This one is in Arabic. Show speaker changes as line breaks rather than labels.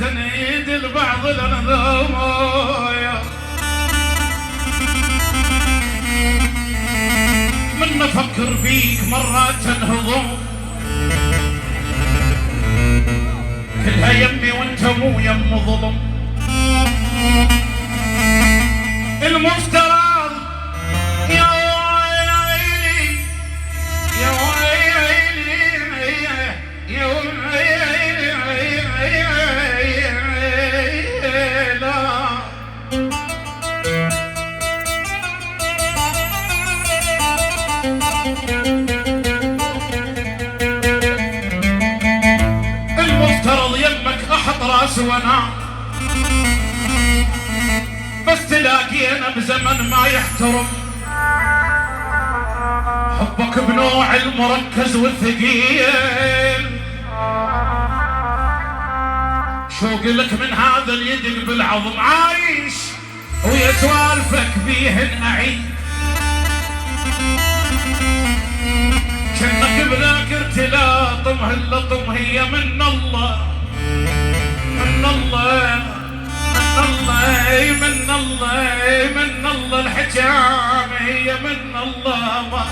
تنيد البعض الانظمايا من نفكر فيك مرات تنهضم كلها يمي وانت مو يم ظلم المفترض يا ويلي يا ويلي يا ويلي لا المفترض يمك احط راس وانام بس تلاقينا بزمن ما يحترم حبك بنوع المركز والثقيل شوق لك من هذا اليدق بالعظم عايش ويا سوالفك بيهن اعيد كأنك بذاكرتي لاطم هاللطم هي من الله من الله من الله من الله الحجام هي من الله ما